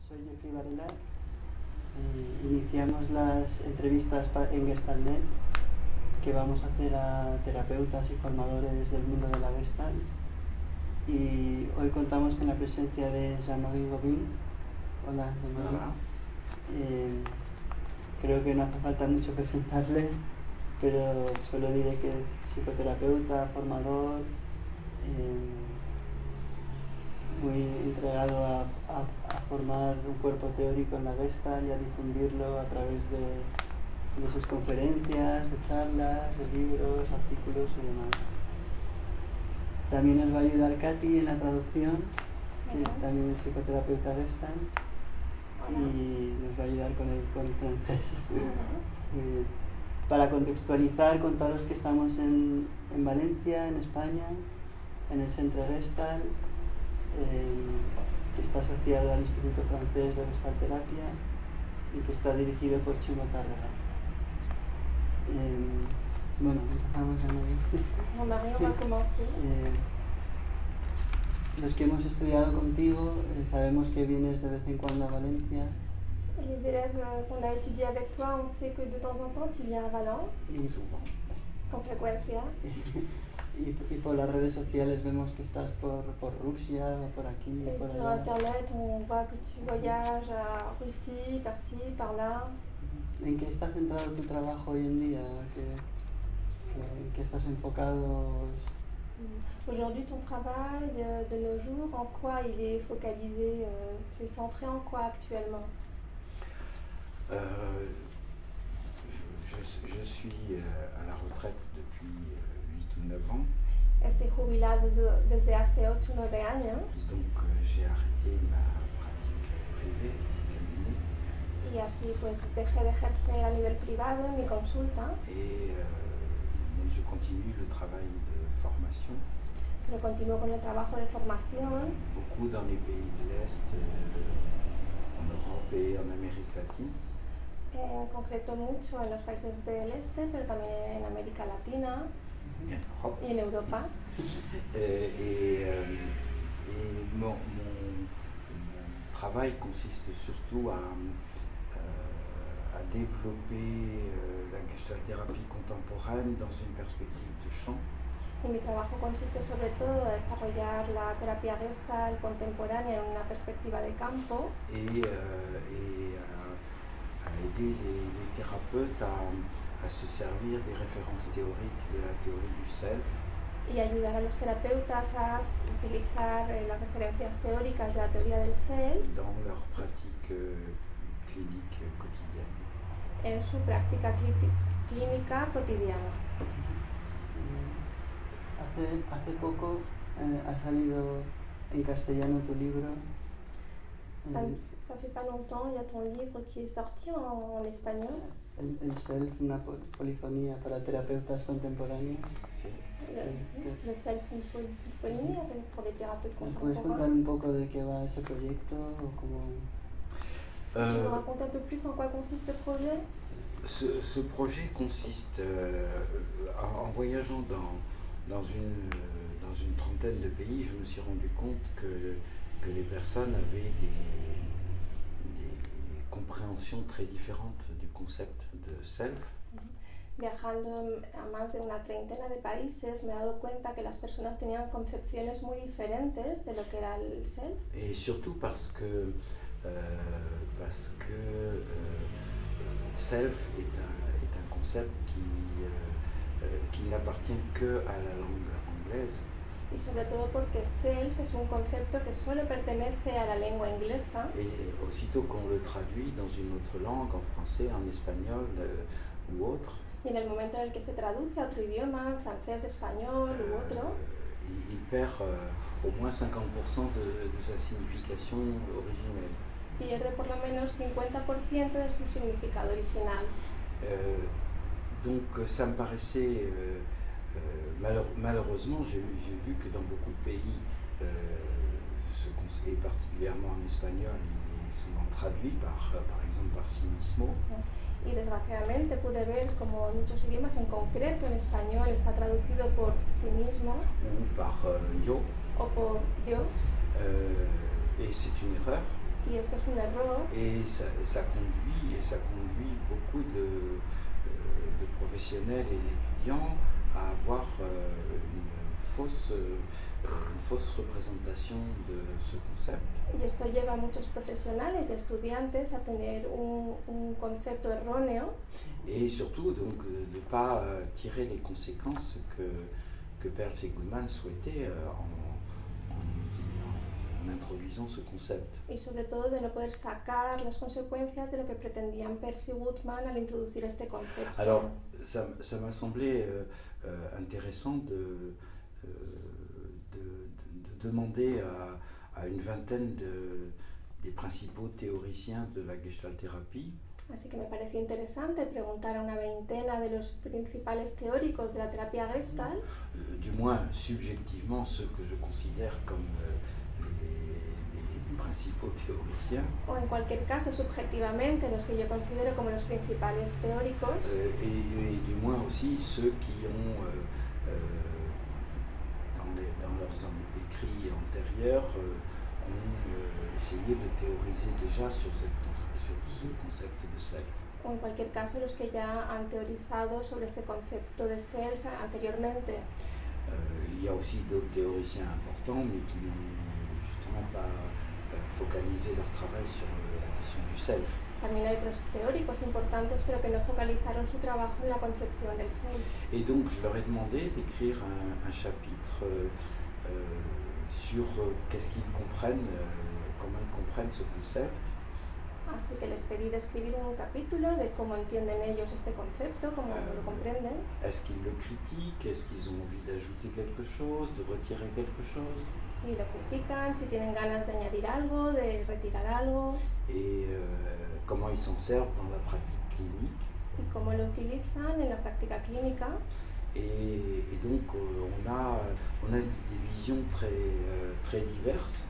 Soy Jeffrey Varela. Iniciamos las entrevistas en Gestaltnet que vamos a hacer a terapeutas y formadores del mundo de la Gestalt. Y hoy contamos con la presencia de Jean-Marie Gobin. Hola, Jean-Marie. Hola. Creo que no hace falta mucho presentarle, pero solo diré que es psicoterapeuta, formador, muy entregado a formar un cuerpo teórico en la Gestalt y a difundirlo a través de sus conferencias, de charlas, de libros, artículos y demás. También nos va a ayudar Katy en la traducción, que también es psicoterapeuta Gestalt, y nos va a ayudar con el francés. Muy bien. Para contextualizar, contaros que estamos en Valencia, en España, en el Centre Gestalt, que está asociado al Instituto Francés de Gestalterapia y que está dirigido por Chimo Tárrega. Bueno, empezamos a Jean-Marie, on va commencer. Los que hemos estudiado contigo sabemos que vienes de vez en cuando a Valencia. Les élèves qu'on a étudié avec toi, on sait que de temps en temps tu viens à Valence, Y, con frecuencia. y por las redes sociales vemos que estás por Rusia, por aquí, Et por sur allá. internet, on voit que tu voyages à Russie, par-ci, par-là. ¿En qué está centrado tu trabajo hoy en día? ¿En qué estás enfocado? Aujourd'hui, ton travail de nos jours, en quoi il est focalisé? Tu es centré en quoi actuellement? Je suis à la retraite depuis 8 ou 9 ans, Estoy jubilado desde hace 8 o 9 años donc j'ai arrêté ma pratique privée, cabinet, y así pues dejé de ejercer a nivel privado en mi consulta, mais je continue le travail de formation, pero continúo con el trabajo de formación, beaucoup dans les pays de l'Est, en Europe et en Amérique latine. en concreto mucho en los países del este, pero también en América Latina y en Europa. Mon travail consiste surtout à développer la gestalthérapie contemporaine dans une perspective de champ. Y mi trabajo consiste sobre todo en desarrollar la terapia Gestalt contemporánea en una perspectiva de campo Et à aider les thérapeutes à se servir des références théoriques de la théorie du self y ayudar a los terapeutas a utilizar las referencias teóricas de la teoría del self dans leur pratique clinique quotidienne. en su práctica clínica cotidiana. Hace poco ha salido en castellano tu libro. Ça fait pas longtemps, il y a ton livre qui est sorti en espagnol. El Self, una polifonía para terapeutas contemporáneos. Sí. Le self, une polyphonie pour les thérapeutes ¿Nos puedes contar contemporains. un poco de qué va ese proyecto? O cómo... Tu nous racontes un peu plus en quoi consiste le projet? Ce projet consiste, en voyageant dans une trentaine de pays, je me suis rendu compte que les personnes avaient des compréhensions très différentes du concept de self. Viajando a más de una treintena de países, me he dado cuenta que las personas tenían concepciones muy diferentes de lo que era el self. Et surtout parce que self est un concept qui n'appartient que à la langue anglaise. Y sobre todo porque self es un concepto que solo pertenece a la lengua inglesa Et aussitôt qu'on le traduit dans une autre langue, en français, en espagnol ou autre, y en el momento en el que se traduce a otro idioma, francés, español u otro, il perd au moins 50% de sa signification originelle. pierde por lo menos 50% de su significado original. Donc ça me paraissait, malheureusement, j'ai vu que dans beaucoup de pays, et particulièrement en espagnol, il est souvent traduit par exemple par sí mismo. Y desgraciadamente pude ver como en muchos idiomas, en concreto en español, está traducido por sí mismo Ou par yo. o por yo. Et c'est une erreur. Y esto es un error. Et ça conduit beaucoup de professionnels et d'étudiants à avoir une fausse représentation de ce concept. Y esto lleva a muchos profesionales y estudiantes a tener un concepto erróneo. Et surtout donc de ne pas tirer les conséquences que Peirce et Goodman souhaitaient en introduisant ce concept. Y sobre todo de no poder sacar las consecuencias de lo que pretendían Peirce y Goodman al introducir este concepto. Alors, ça m'a semblé intéressant de demander à une vingtaine des principaux théoriciens de la Gestalt-thérapie Así que me pareció interesante preguntar a una veintena de los principales teóricos de la terapia Gestalt, du moins subjectivement ceux que je considère comme les principaux théoriciens, o en cualquier caso subjetivamente los que yo considero como los principales teóricos, et du moins aussi ceux qui ont dans leurs écrits antérieurs ont essayé de théoriser déjà sur ce concept de self. o en cualquier caso los que ya han teorizado sobre este concepto de self anteriormente. Il y a aussi d'autres théoriciens importants, mais qui n'ont justement pas focalisé leur travail sur la question du self. También hay otros teóricos importantes, pero que no focalizaron su trabajo en la concepción del self. Et donc je leur ai demandé d'écrire un chapitre sur qu'est-ce qu'ils comprennent, comment ils comprennent ce concept. Así que les pedí de escribir un capítulo de cómo entienden ellos este concepto, cómo lo comprenden. Est-ce qu'ils le critiquent? Est-ce qu'ils ont envie d'ajouter quelque chose, de retirer quelque chose? Si lo critican, si tienen ganas de añadir algo, de retirar algo. Et comment ils s'en servent dans la pratique clinique. Y cómo lo utilizan en la práctica clínica. Et donc on a des visions très diverses.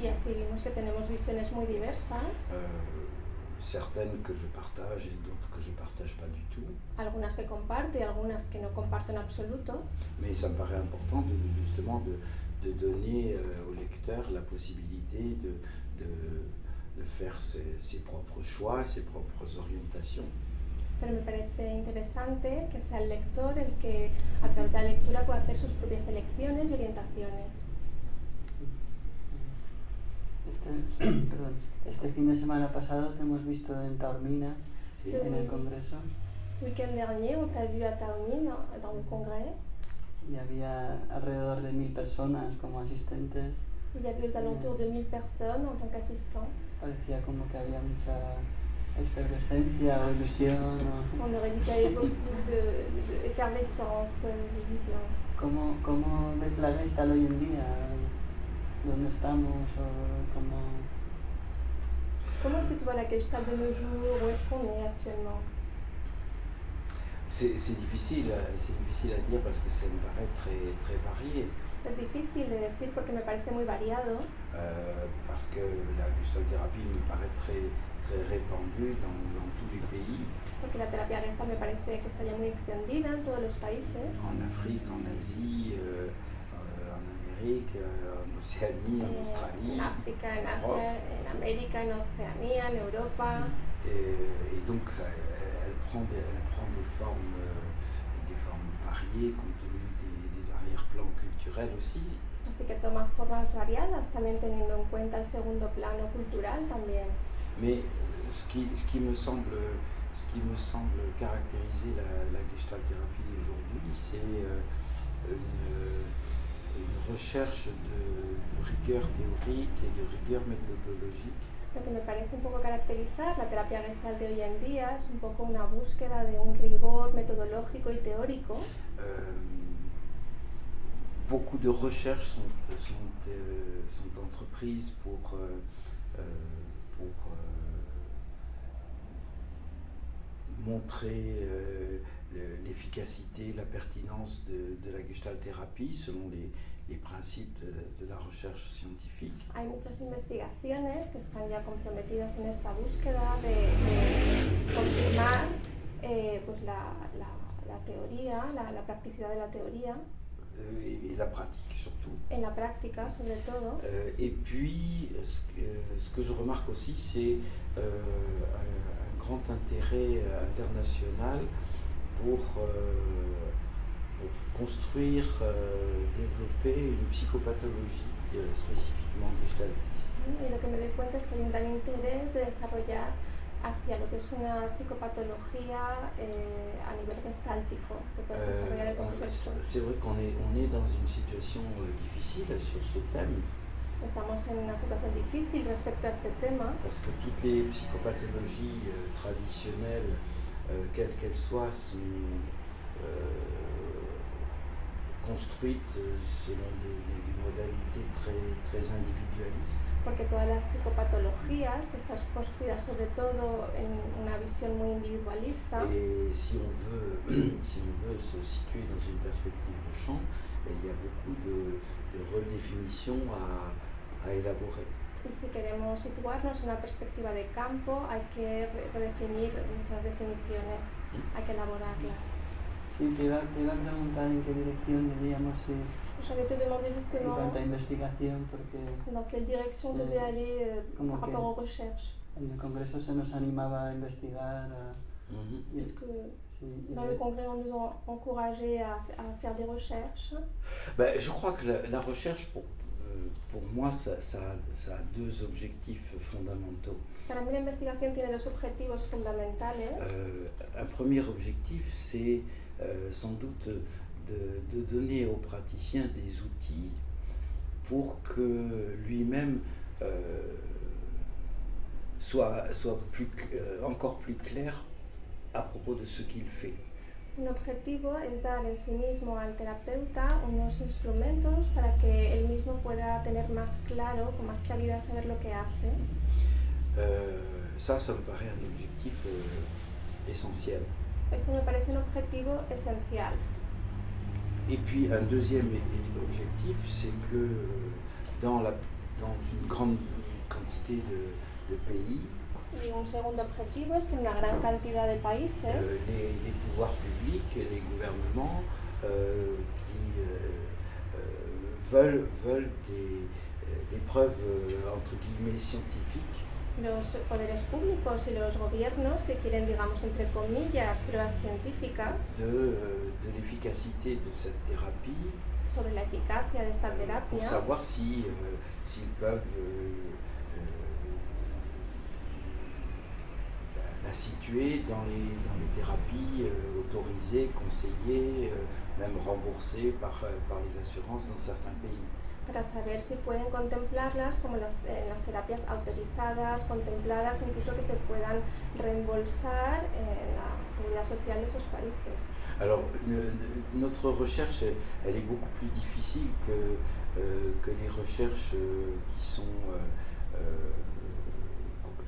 Y así vimos que tenemos visiones muy diversas, certaines que je partage et d'autres que je ne partage pas du tout. algunas que comparto y algunas que no comparto en absoluto. Mais ça me paraît important justement de donner au lecteur la possibilité de faire ses propres choix, ses propres orientations. Pero me parece interesante que sea el lector el que a través de la lectura pueda hacer sus propias elecciones y orientaciones. Este fin de semana pasado te hemos visto en Taormina, Sí. en el congreso, Week-end dernier, on t'a vu à Taormine, dans le congrès. y había alrededor de 1000 personas como asistentes. Il y avait aux alentours de 1000 personnes en tant qu'assistants. Parecía como que había mucha efervescencia o ilusión. On aurait dit qu'il y avait beaucoup d'effervescence, d'illusion. ¿Cómo ves la Gestalt hoy en día? ¿Dónde estamos? Comment est-ce que tu vois la Gestalt de nos jours? Où est-ce qu'on est actuellement? C'est difficile à dire parce que ça me paraît très varié. Es difícil de decir porque me parece muy variado. Parce que la Gestalt-thérapie me paraît très répandue dans tous les pays. Porque la terapia Gestalt me parece que está ya muy extendida en todos los países. En Afrique, en Asie, en Amérique, en Océanie, en Australie. En África, en Asia, en América, en Oceanía, en Europa. Et donc elle prend des formes variées compte tenu des arrière-plans culturels aussi. Así que toma formas variadas, también teniendo en cuenta el segundo plano cultural también. Mais ce qui me semble caractériser la Gestalt-thérapie d'aujourd'hui, c'est une recherche de rigueur théorique et de rigueur méthodologique. Lo que me parece un poco caracterizar la terapia Gestalt de hoy en día es un poco una búsqueda de un rigor metodológico y teórico. Beaucoup de recherches sont entreprises pour montrer l'efficacité, la pertinence de la Gestalt-thérapie selon les principes de la recherche scientifique. Hay muchas investigaciones que están ya comprometidas en esta búsqueda de confirmar pues la teoría, la practicidad de la teoría. et la pratique surtout. En la práctica, sobre todo. Et puis, ce que je remarque aussi, c'est un grand intérêt international pour construire, développer une psychopathologie spécifiquement gestaltiste. Y lo que me doy cuenta es que hay un gran interés de desarrollar hacia lo que es una psicopatología a nivel gestáltico, de poder desarrollar el concepto. C'est vrai qu'on est dans une situation difficile sur ce thème. Estamos en una situación difícil respecto a este tema. Parce que toutes les psychopathologies traditionnelles, quelles qu'elles soient, sont construites selon des modalités très individualistes. Porque todas las psicopatologías que están construidas sobre todo en una visión muy individualista. Et si on veut se situer dans une perspective de champ, il y a beaucoup de redéfinitions à élaborer. Y si queremos situarnos en una perspectiva de campo, hay que redefinir muchas definiciones, hay que elaborarlas. Sí, te iba a preguntar en qué dirección deberíamos ir J'allais te demander en justement cuanto a investigación, porque dans quelle direction devait aller par rapport aux recherches. en el Congreso se nos animaba a investigar. Est-ce que Sí, dans le Congrès, on nous a encouragé à faire des recherches? Ben, je crois que la recherche, pour moi, ça a deux objectifs fondamentaux. Para mí la investigación tiene dos objetivos fundamentales. Un premier objectif, c'est sans doute de donner au praticien des outils pour que lui-même soit encore plus clair à propos de ce qu'il fait. Un objetivo es dar en sí mismo al terapeuta unos instrumentos para que él mismo pueda tener más claro, con más claridad, saber lo que hace. Ça me paraît un objectif essentiel. Esto me parece un objetivo esencial. Et puis un deuxième objectif, c'est que dans une grande quantité de pays, Y un segundo objetivo es que en una gran cantidad de países les pouvoirs publics, les gouvernements qui veulent des preuves entre guillemets scientifiques. Los poderes públicos y los gobiernos que quieren, digamos, entre comillas, pruebas científicas de l'efficacité de cette thérapie, sobre la eficacia de esta pour terapia, savoir s'ils peuvent la situer dans les thérapies autorisées, conseillées, même remboursées par les assurances dans certains pays. para saber si pueden contemplarlas como en las terapias autorizadas, contempladas, incluso que se puedan reembolsar en la seguridad social de esos países. Alors, notre recherche, elle est beaucoup plus difficile que les recherches qui sont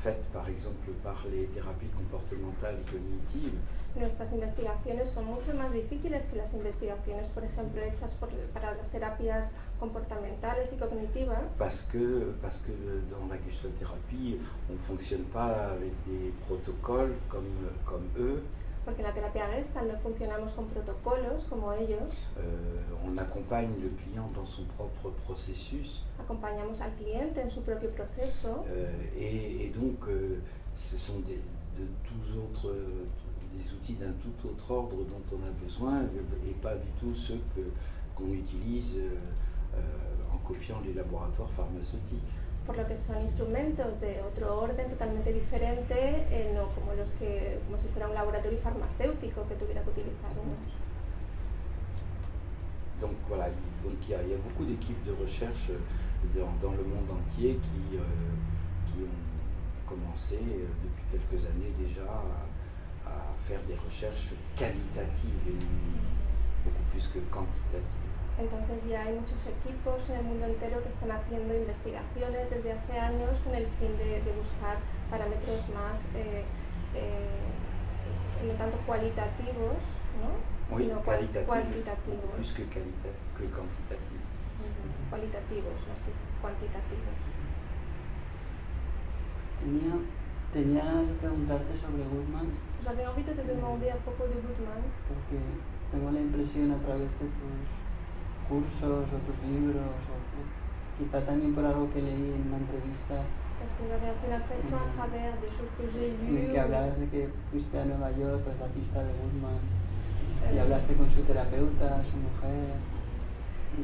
faites, par exemple, par les thérapies comportementales cognitives. Nuestras investigaciones son mucho más difíciles que las investigaciones, por ejemplo, hechas para las terapias comportamentales y cognitivas. Parce que dans la gestalthérapie, on ne fonctionne pas avec des protocoles comme eux. Porque en la terapia Gestalt no funcionamos con protocolos como ellos. On accompagne le client dans son propre processus. Acompañamos al cliente en su propio proceso. Et donc, ce sont des outils d'un tout autre ordre dont on a besoin et pas du tout ceux qu'on utilise en copiant les laboratoires pharmaceutiques. Por lo que son instrumentos de otro orden totalmente diferente, no como si fuera un laboratorio farmacéutico que tuviera que utilizar unos. Donc voilà, il y a beaucoup d'équipes de recherche dans le monde entier qui ont commencé depuis quelques années déjà à faire des recherches qualitatives et beaucoup plus que quantitatives. Entonces ya hay muchos equipos en el mundo entero que están haciendo investigaciones desde hace años con el fin de buscar parámetros más, no tanto cualitativos, ¿no? Oui, sino cuantitativos. Plus que quantitativos. Cualitativos más que cuantitativos. Tenía ganas de preguntarte sobre Goodman. J'avais envie de te demander à propos de Goodman. Porque tengo la impresión a través de tus cursos o tus libros, o quizá también por algo que leí en una entrevista Parce que j'avais un peu l'impression à travers des choses que j'ai en el lues. que hablabas de que fuiste a Nueva York tras la pista de Goodman y hablaste con su terapeuta, su mujer, y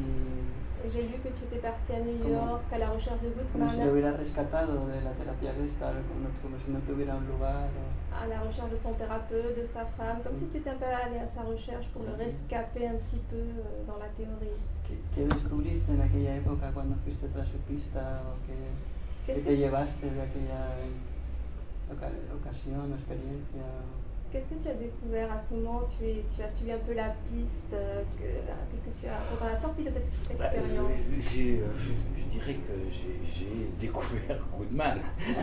J'ai lu que tu étais partie à New Como- York à la recherche de como si lo Goodman, hubieras rescatado de la terapia Gestalt, como si no tuviera un lugar. à la recherche de son thérapeute, de sa femme, comme si tu étais un peu allée à sa recherche pour le rescaper un petit peu dans la théorie. ¿Qué descubriste en aquella época cuando fuiste tras su pista? ¿O qué Qu'est-ce te que, llevaste de aquella ocasión o experiencia? qu'est-ce que tu as découvert à ce moment? Tu as suivi un peu la piste. Qu'est-ce que tu as, quand on a sorti de cette expérience? Je dirais que j'ai découvert Goodman.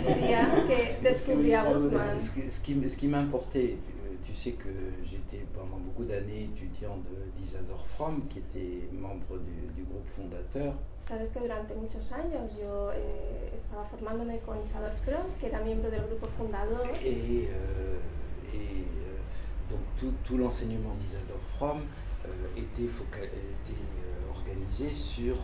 Diría que descubrí a Goodman. Ce qui m'a importé, tu sais que j'étais pendant beaucoup d'années étudiant d'Isadore Fromm, qui était membre du groupe fondateur. Sabes que durante muchos años yo estaba formándome con Isadore Fromm, que era miembro del grupo fundador. Donc tout l'enseignement d'Isadore Fromm était organisé sur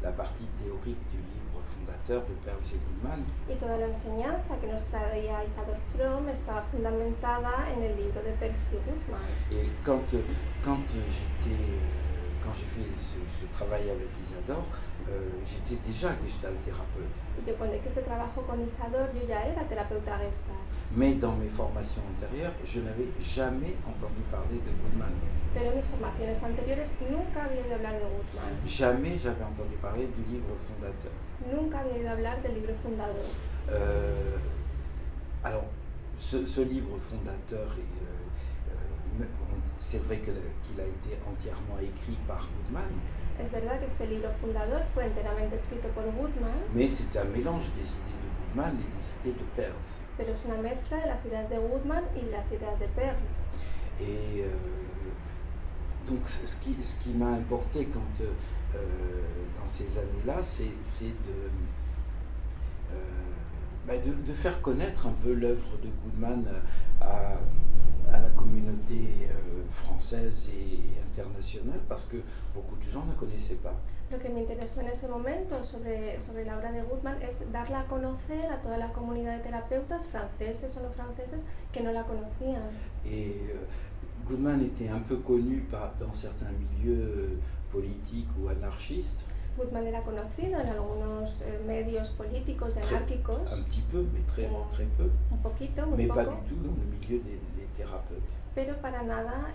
la partie théorique du livre fondateur de Peirce et Goodman. Y toda la enseñanza que nos traía Isadore Fromm estaba fundamentada en el libro de Peirce y Goodman. Et quand j'ai fait ce travail avec Isadore, j'étais déjà gestalt thérapeute. Y yo cuando hice este trabajo con Isadore, yo ya era terapeuta Gestalt. Mais dans mes formations antérieures, je n'avais jamais entendu parler de Goodman. Pero en mis formaciones anteriores nunca había oído hablar de Goodman. Jamais j'avais entendu parler du livre fondateur. Nunca había oído hablar del libro fundador. Alors, ce livre fondateur, c'est vrai qu'il a été entièrement écrit par Goodman. Es verdad que este libro fundador fue enteramente escrito por Goodman, Mais c'est un mélange des idées de Goodman et des idées de Peirce. pero es una mezcla de las ideas de Goodman y las ideas de Peirce. Et donc ce qui m'a importé dans ces années-là, c'est de faire connaître un peu l'œuvre de Goodman à la communauté française et internationale, parce que beaucoup de gens ne connaissaient pas. Lo que me interesó en ese momento sobre la obra de Goodman es darla a conocer a toda la comunidad de terapeutas franceses o no franceses que no la conocían. Et Goodman était un peu connu dans certains milieux politiques ou anarchistes. Goodman era conocido en algunos medios políticos y anárquicos, Un petit peu, mais très peu. un poquito, muy Mais poco, pas du tout dans le milieu des thérapeutes. pero para nada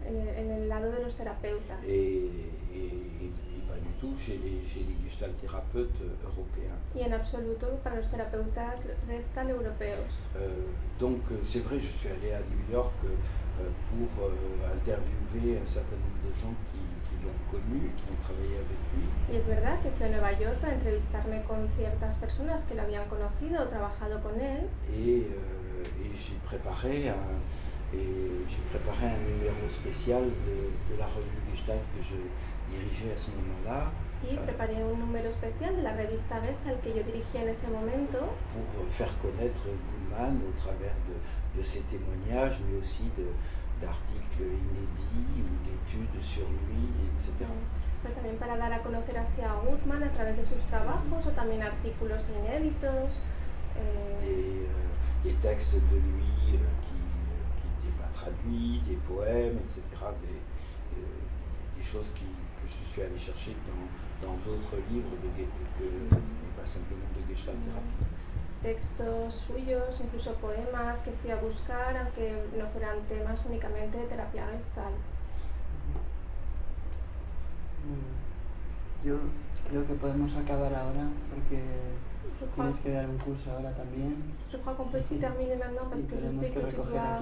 en el lado de los terapeutas. Et pas du tout chez les gestalt thérapeutes européens. Y en absoluto para los terapeutas Gestalt europeos. Donc c'est vrai, je suis allé à New York pour interviewer un certain nombre de gens qui l'ont connu, qui ont travaillé avec lui. Y es verdad que fui a Nueva York para entrevistarme con ciertas personas que lo habían conocido o trabajado con él. Et j'ai préparé un numéro spécial de la revue Gestalt que je dirigeais à ce moment-là. Y preparé un número especial de la revista Gestalt que yo dirigía en ese momento. Pour faire connaître Goodman au travers de ses témoignages, mais aussi d'articles inédits ou d'études sur lui, etc. Pero también para dar a conocer así a Goodman a través de sus trabajos o también artículos inéditos. Des textes de lui qui n'étaient pas traduits, des poèmes, etc. Des choses que je suis allé chercher dans d'autres livres et pas simplement de Gestalt thérapie. Textos suyos, incluso poemas que fui a buscar, aunque no fueran temas únicamente de terapia Gestalt. Yo creo que podemos acabar ahora porque tienes que dar un curso ahora también. Je crois qu'on peut terminer maintenant parce que je sais que tu dois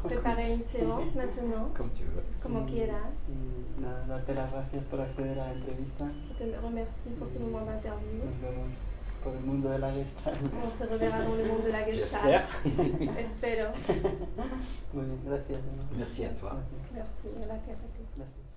préparer une séance maintenant. Comme tu veux. Como quieras. Y nada, darte las gracias por acceder a la entrevista. Je te remercie pour ce moment d'interview. Nos vemos por el mundo de la Gestalt. On se reverra dans le monde de la Gestalt. J'espère. Espero. Muy bien, gracias. Merci à toi. Gracias. Merci, gracias a ti. Gracias.